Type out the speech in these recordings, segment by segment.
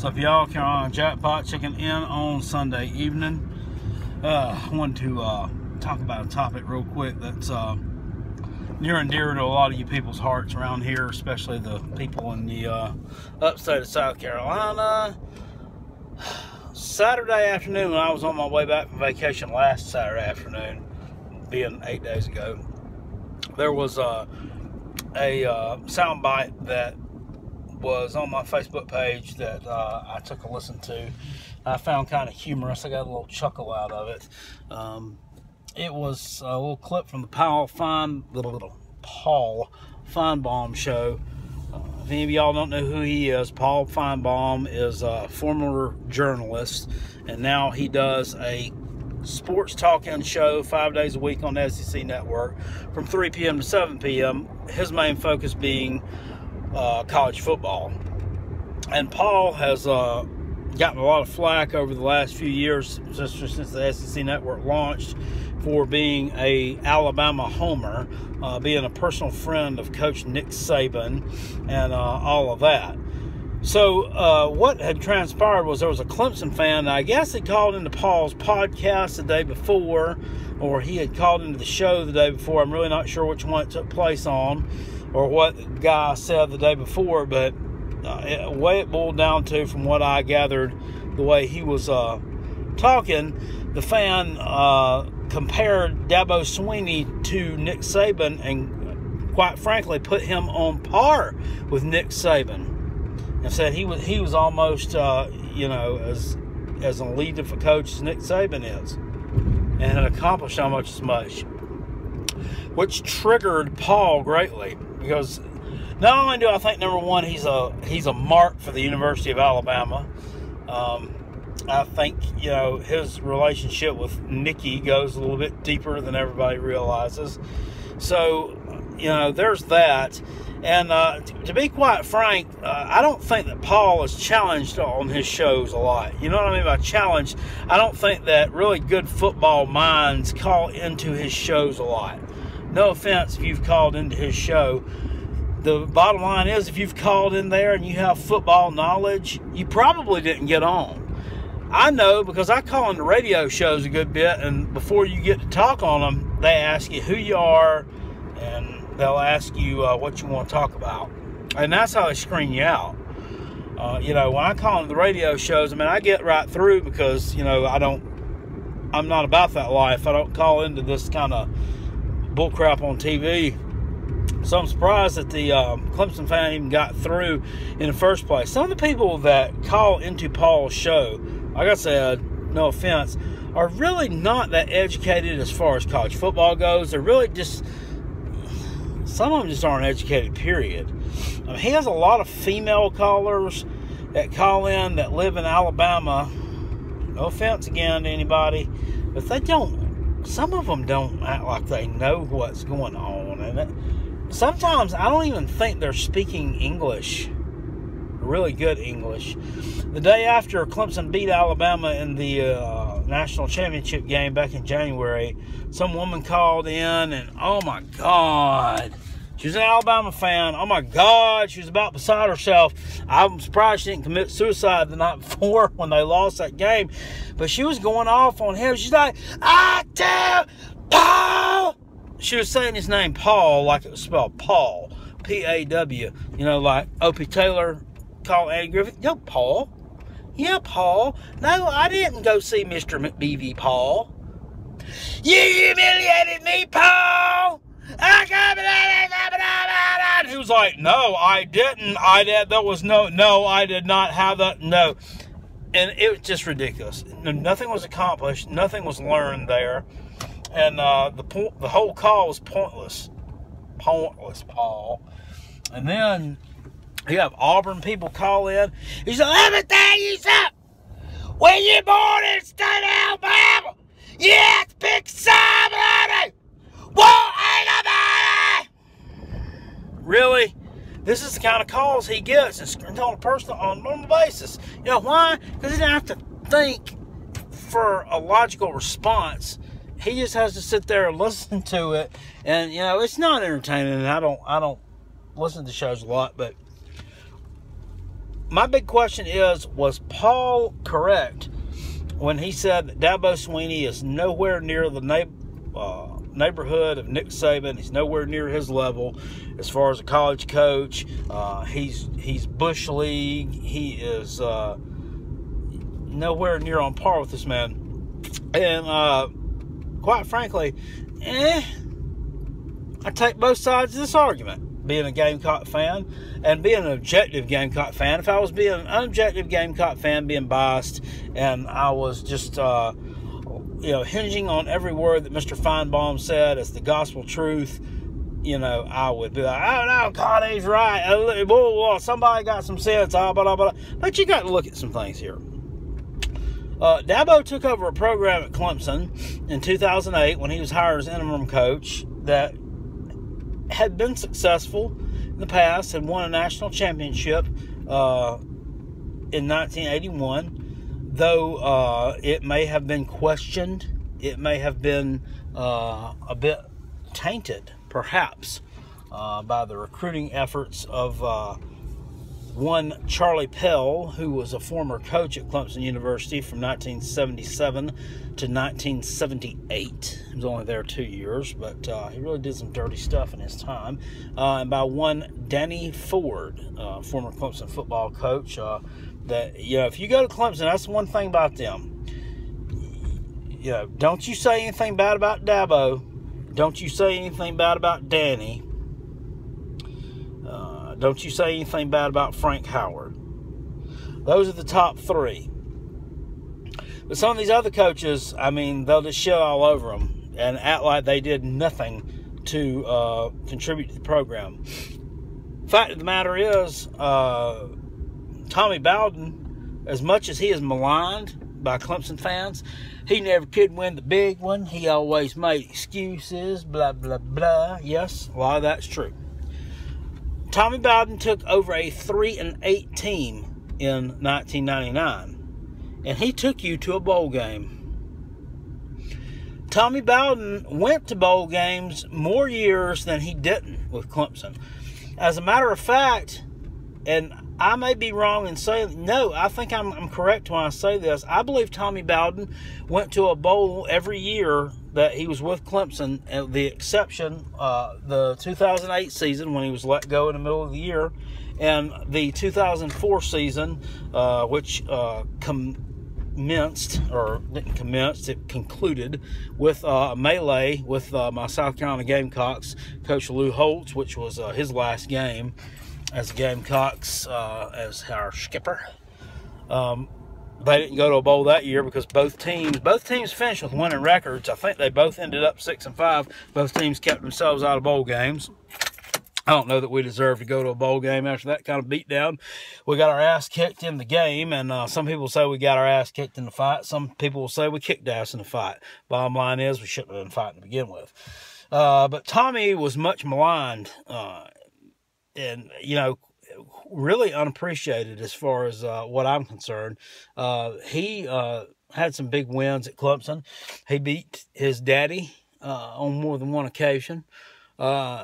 So if y'all Carolina Jackpot checking in on Sunday evening, I wanted to talk about a topic real quick that's near and dear to a lot of you people's hearts around here, especially the people in the upstate of South Carolina. Saturday afternoon, when I was on my way back from vacation last Saturday afternoon, being 8 days ago, there was a soundbite that was on my Facebook page that I took a listen to. I found kind of humorous. I got a little chuckle out of it. It was a little clip from the Paul Finebaum show. If any of y'all don't know who he is, Paul Finebaum is a former journalist, and now he does a sports talking show 5 days a week on the SEC Network from 3 p.m. to 7 p.m. His main focus being college football. And Paul has gotten a lot of flack over the last few years, just since the SEC Network launched, for being a Alabama homer, being a personal friend of Coach Nick Saban, and all of that. So what had transpired was there was a Clemson fan, and I guess he called into Paul's podcast the day before, or he had called into the show the day before. I'm really not sure which one it took place on, or what the guy said the day before, but the way it boiled down to, from what I gathered, the way he was talking, the fan compared Dabo Swinney to Nick Saban, and quite frankly put him on par with Nick Saban, and said he was almost as elite of a coach as Nick Saban is, and had accomplished almost as much, which triggered Paul greatly, because not only do I think, number one, he's a mark for the University of Alabama. I think, his relationship with Nicky goes a little bit deeper than everybody realizes. So, there's that. And to be quite frank, I don't think that Paul is challenged on his shows a lot. You know what I mean by challenged? I don't think that really good football minds call into his shows a lot. No offense if you've called into his show. The bottom line is, if you've called in there and you have football knowledge, you probably didn't get on. I know, because I call into radio shows a good bit, and before you get to talk on them, they ask you who you are, and they'll ask you what you want to talk about. And that's how they screen you out. When I call into the radio shows, I get right through, because, I'm not about that life. I don't call into this kind of bullcrap on TV. So I'm surprised that the Clemson fan even got through in the first place. Some of the people that call into Paul's show, like I said, no offense, are really not that educated as far as college football goes. They're really just, some of them just aren't educated, period. He has a lot of female callers that call in that live in Alabama. No offense again to anybody, but some of them don't act like they know what's going on. And sometimes I don't even think they're speaking English, really good English. The day after Clemson beat Alabama in the national championship game back in January, some woman called in, and oh my God, she was an Alabama fan. Oh my God, she was about beside herself. I'm surprised she didn't commit suicide the night before when they lost that game. But she was going off on him. She's like, I tell Paul. She was saying his name Paul like it was spelled Paul, P-A-W. Like Opie Taylor called Andy Griffith. Yo, Paul. Yeah, Paul. No, I didn't go see Mr. McBeevy, Paul. You humiliated me, Paul. He was like, no, I didn't. No, I did not have that. No. And it was just ridiculous. Nothing was accomplished. Nothing was learned there. And the whole call was pointless. Pointless, Paul. And then you have Auburn people call in. He said, let me tell you something. When you're born in the state of Alabama, you have to pick somebody. Won't anybody? Really? This is the kind of calls he gets, and on a normal basis. You know why? Because he doesn't have to think for a logical response. He just has to sit there and listen to it, and it's not entertaining. And I don't listen to shows a lot, but my big question is, was Paul correct when he said that Dabo Swinney is nowhere near the neighborhood of Nick Saban? He's nowhere near his level as far as a college coach. He's Bush League. He is nowhere near on par with this man. And quite frankly, I take both sides of this argument, being a Gamecock fan and being an objective Gamecock fan. If I was being an unobjective Gamecock fan, being biased, and I was just hinging on every word that Mr. Finebaum said as the gospel truth, I would be like, oh no, Connie's right. Whoa, somebody got some sense. Blah, blah, blah. But you got to look at some things here. Dabo took over a program at Clemson in 2008 when he was hired as interim coach that had been successful in the past and won a national championship in 1981, though it may have been questioned. It may have been a bit tainted, perhaps, by the recruiting efforts of one Charlie Pell, who was a former coach at Clemson University from 1977 to 1978. He was only there 2 years, but he really did some dirty stuff in his time. And by one Danny Ford, former Clemson football coach. That if you go to Clemson, that's the one thing about them. Don't you say anything bad about Dabo. Don't you say anything bad about Danny. Don't you say anything bad about Frank Howard. Those are the top three. But some of these other coaches, they'll just shit all over them and act like they did nothing to contribute to the program. Fact of the matter is, Tommy Bowden, as much as he is maligned by Clemson fans, he never could win the big one. He always made excuses, blah, blah, blah. Yes, a lot of that's true. Tommy Bowden took over a 3-8 team in 1999, and he took you to a bowl game. Tommy Bowden went to bowl games more years than he didn't with Clemson. As a matter of fact, and I may be wrong in saying, no, I think I'm correct when I say this. I believe Tommy Bowden went to a bowl every year that he was with Clemson, the exception, the 2008 season when he was let go in the middle of the year, and the 2004 season, which commenced, or didn't commence, it concluded with a melee with my South Carolina Gamecocks, Coach Lou Holtz, which was his last game as Gamecocks, as our skipper. They didn't go to a bowl that year because both teams finished with winning records. I think they both ended up 6-5. Both teams kept themselves out of bowl games. I don't know that we deserve to go to a bowl game after that kind of beatdown. We got our ass kicked in the game, and some people say we got our ass kicked in the fight. Some people will say we kicked ass in the fight. Bottom line is we shouldn't have been fighting to begin with. But Tommy was much maligned, and, really unappreciated as far as what I'm concerned. He had some big wins at Clemson. He beat his daddy on more than one occasion.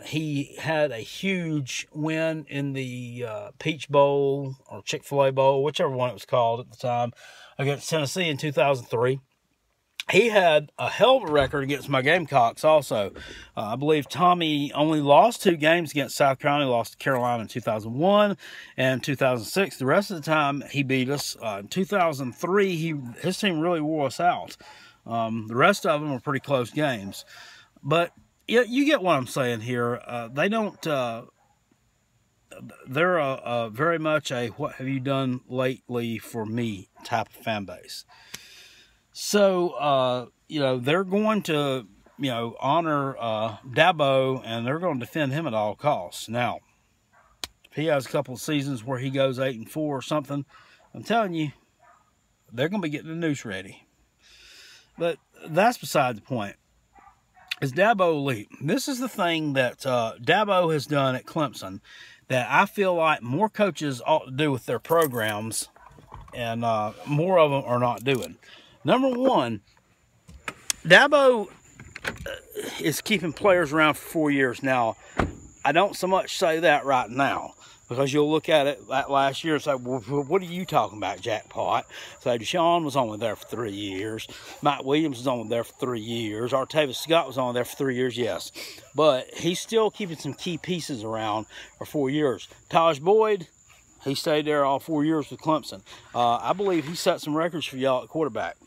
He had a huge win in the Peach Bowl or Chick-fil-A Bowl, whichever one it was called at the time, against Tennessee in 2003. He had a hell of a record against my Gamecocks also. I believe Tommy only lost 2 games against South Carolina. He lost to Carolina in 2001 and 2006. The rest of the time, he beat us. In 2003, his team really wore us out. The rest of them were pretty close games. But you get what I'm saying here. They don't... they're very much a what have you done lately for me type of fan base. So, they're going to, honor Dabo, and they're going to defend him at all costs. Now, if he has a couple of seasons where he goes 8-4 or something, I'm telling you, they're going to be getting the noose ready. But that's beside the point. Is Dabo elite? This is the thing that Dabo has done at Clemson that I feel like more coaches ought to do with their programs, and more of them are not doing. Number one, Dabo is keeping players around for 4 years now. I don't so much say that right now. Because you'll look at it that last year and say, well, what are you talking about, jackpot? So Deshaun was only there for 3 years. Mike Williams was only there for 3 years. Artavis Scott was only there for 3 years, yes. But he's still keeping some key pieces around for 4 years. Taj Boyd, he stayed there all 4 years with Clemson. I believe he set some records for y'all at quarterback.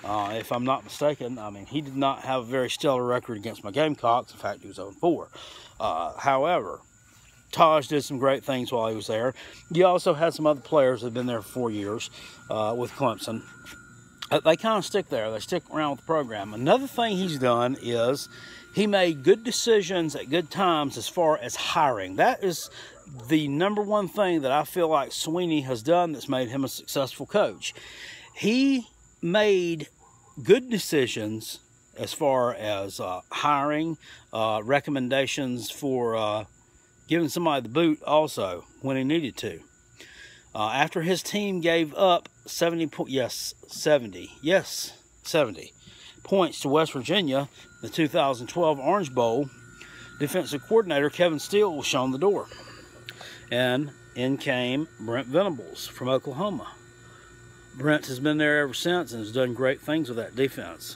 If I'm not mistaken, I mean, he did not have a very stellar record against my Gamecocks. In fact, he was 0-4. However, Taj did some great things while he was there. You also had some other players that have been there for 4 years with Clemson. They kind of stick there. They stick around with the program. Another thing he's done is he made good decisions at good times as far as hiring. That is the number one thing that I feel like Swinney has done that's made him a successful coach. He made good decisions as far as hiring, recommendations for giving somebody the boot also when he needed to. After his team gave up 70 points to West Virginia, the 2012 Orange Bowl, defensive coordinator Kevin Steele was shown the door. And in came Brent Venables from Oklahoma. Brent has been there ever since and has done great things with that defense.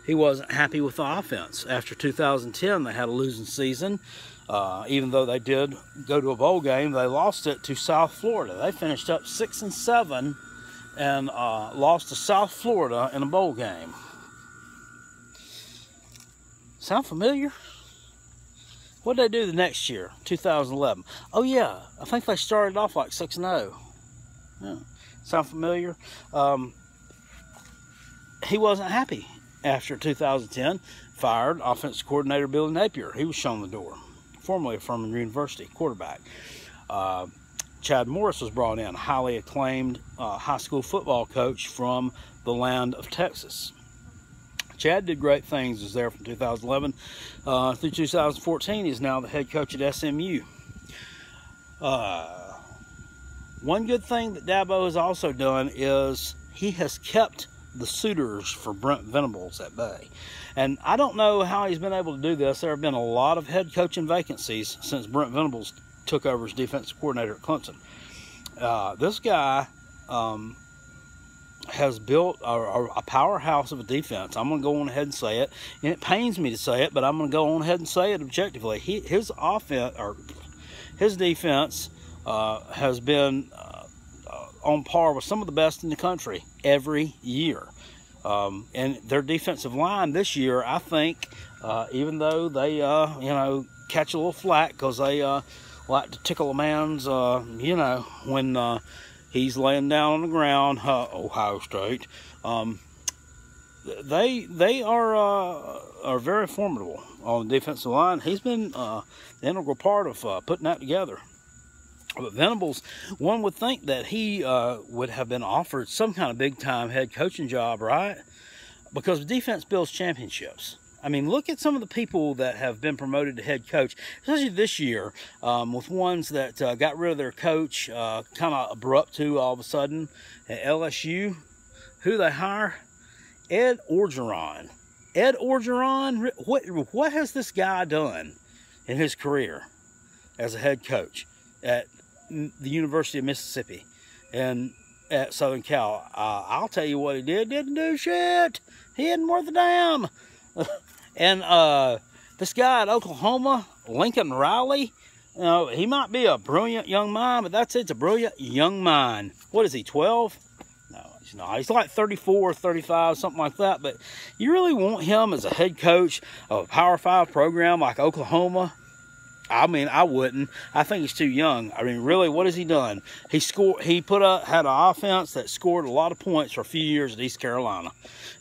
He wasn't happy with the offense. After 2010, they had a losing season. Even though they did go to a bowl game, they lost it to South Florida. They finished up 6-7 and lost to South Florida in a bowl game. Sound familiar? What did they do the next year, 2011? Oh, yeah. I think they started off like 6-0. Yeah. Sound familiar? He wasn't happy after 2010. Fired offensive coordinator Billy Napier. He was shown the door. Formerly from University, quarterback. Chad Morris was brought in, highly acclaimed high school football coach from the land of Texas. Chad did great things, was there from 2011 through 2014. He's now the head coach at SMU. One good thing that Dabo has also done is he has kept the suitors for Brent Venables at bay. And I don't know how he's been able to do this. There have been a lot of head coaching vacancies since Brent Venables took over as defensive coordinator at Clemson. This guy has built a powerhouse of a defense. I'm going to go on ahead and say it. And it pains me to say it, but I'm going to go on ahead and say it objectively. His offense, or his defense, has been on par with some of the best in the country every year. And their defensive line this year, I think, even though they, catch a little flack because they like to tickle a man's, when he's laying down on the ground, Ohio State, they are very formidable on the defensive line. He's been the integral part of putting that together. But Venables, one would think that he would have been offered some kind of big-time head coaching job, right? Because defense builds championships. I mean, look at some of the people that have been promoted to head coach, especially this year, with ones that got rid of their coach kind of abrupt to all of a sudden at LSU. Who they hire? Ed Orgeron. Ed Orgeron, what has this guy done in his career as a head coach at the University of Mississippi and at Southern Cal? I'll tell you what he did. Didn't do shit. He isn't worth a damn. And this guy at Oklahoma, Lincoln Riley, he might be a brilliant young mind, but that's it. It's a brilliant young mind. What is he, 12? No, he's not. He's like 34, 35, something like that. But you really want him as a head coach of a Power 5 program like Oklahoma? I mean, I wouldn't. I think he's too young. I mean, really, what has he done? He had an offense that scored a lot of points for a few years at East Carolina.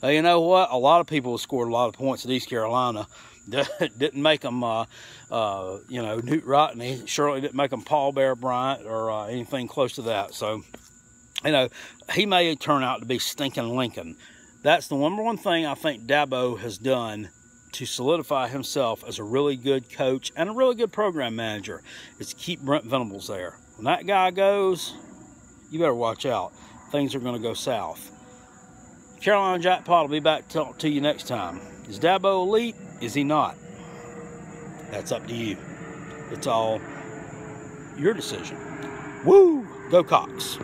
You know what? A lot of people have scored a lot of points at East Carolina. Didn't make them, Newt Rodney. Surely didn't make them Paul Bear Bryant or anything close to that. So, he may turn out to be stinking Lincoln. That's the number one thing I think Dabo has done to solidify himself as a really good coach and a really good program manager, is to keep Brent Venables there. When that guy goes, you better watch out. Things are going to go south. Carolina Jackpot will be back to talk to you next time. Is Dabo elite? Is he not? That's up to you. It's all your decision. Woo! Go Cox.